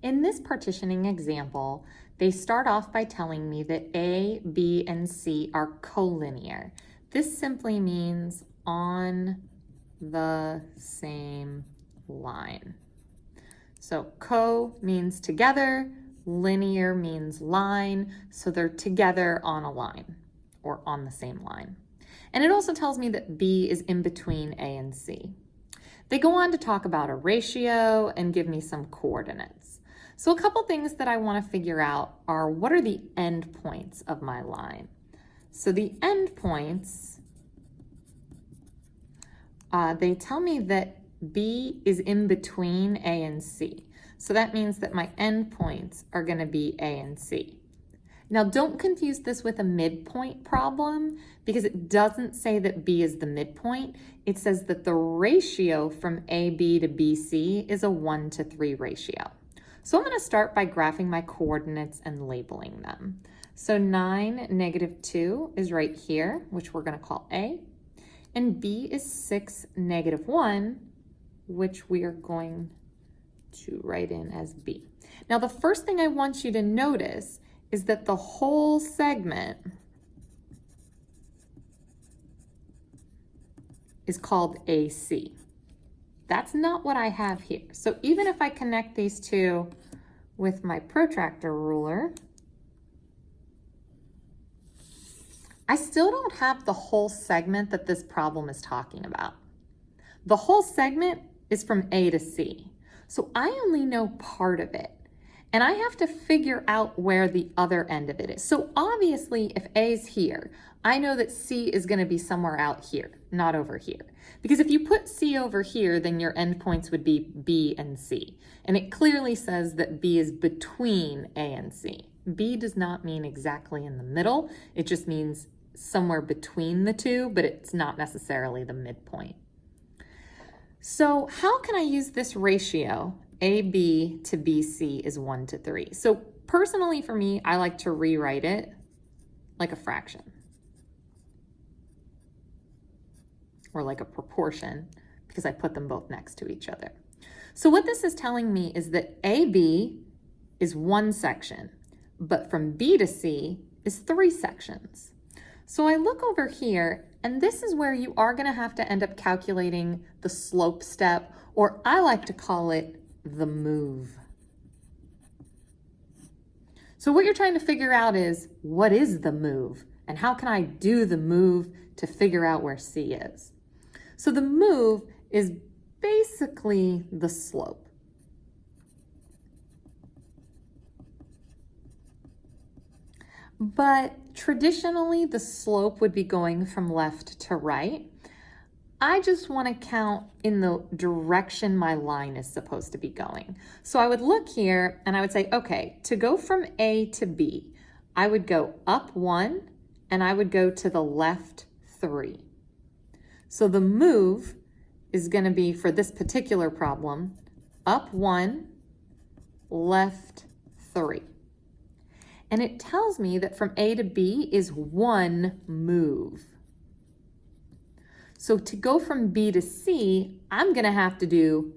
In this partitioning example, they start off by telling me that A, B, and C are collinear. This simply means on the same line. So co means together, linear means line, so they're together on a line or on the same line. And it also tells me that B is in between A and C. They go on to talk about a ratio and give me some coordinates. So a couple things that I want to figure out are, what are the endpoints of my line? So the endpoints, they tell me that B is in between A and C. So that means that my endpoints are going to be A and C. Now don't confuse this with a midpoint problem, because it doesn't say that B is the midpoint. It says that the ratio from AB to BC is a 1:3 ratio. So I'm going to start by graphing my coordinates and labeling them. So 9, -2 is right here, which we're going to call A. And B is 6, -1, which we are going to write in as B. Now the first thing I want you to notice is that the whole segment is called AC. That's not what I have here. So even if I connect these two with my protractor ruler, I still don't have the whole segment that this problem is talking about. The whole segment is from A to C. So I only know part of it. And I have to figure out where the other end of it is. So obviously, if A is here, I know that C is going to be somewhere out here, not over here. Because if you put C over here, then your endpoints would be B and C. And it clearly says that B is between A and C. B does not mean exactly in the middle. It just means somewhere between the two, but it's not necessarily the midpoint. So how can I use this ratio? AB to BC is 1:3. So personally for me, I like to rewrite it like a fraction or like a proportion, because I put them both next to each other. So what this is telling me is that AB is one section, but from B to C is 3 sections. So I look over here, and this is where you are going to have to end up calculating the slope step, or I like to call it the move. So what you're trying to figure out is, what is the move? And how can I do the move to figure out where C is? So the move is basically the slope. But traditionally, the slope would be going from left to right. I just want to count in the direction my line is supposed to be going. So I would look here and I would say, okay, to go from A to B, I would go up 1 and I would go to the left 3. So the move is going to be, for this particular problem, up 1, left 3. And it tells me that from A to B is 1 move. So to go from B to C, I'm going to have to do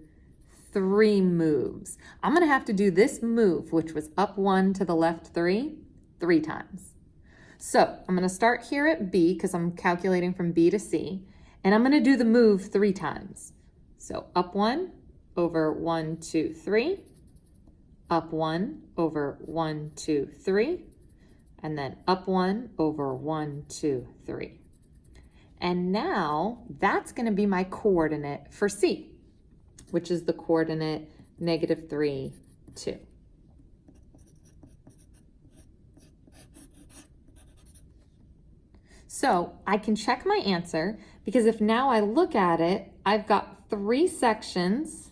3 moves. I'm going to have to do this move, which was up 1 to the left 3 times. So I'm going to start here at B, because I'm calculating from B to C, and I'm going to do the move 3 times. So up 1 over 1, 2, 3, up 1 over 1, 2, 3, and then up 1 over 1, 2, 3. And now that's going to be my coordinate for C, which is the coordinate -3, 2. So I can check my answer, because if now I look at it, I've got 3 sections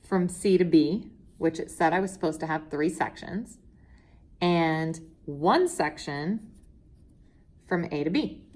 from C to B, which it said I was supposed to have 3 sections, and 1 section from A to B.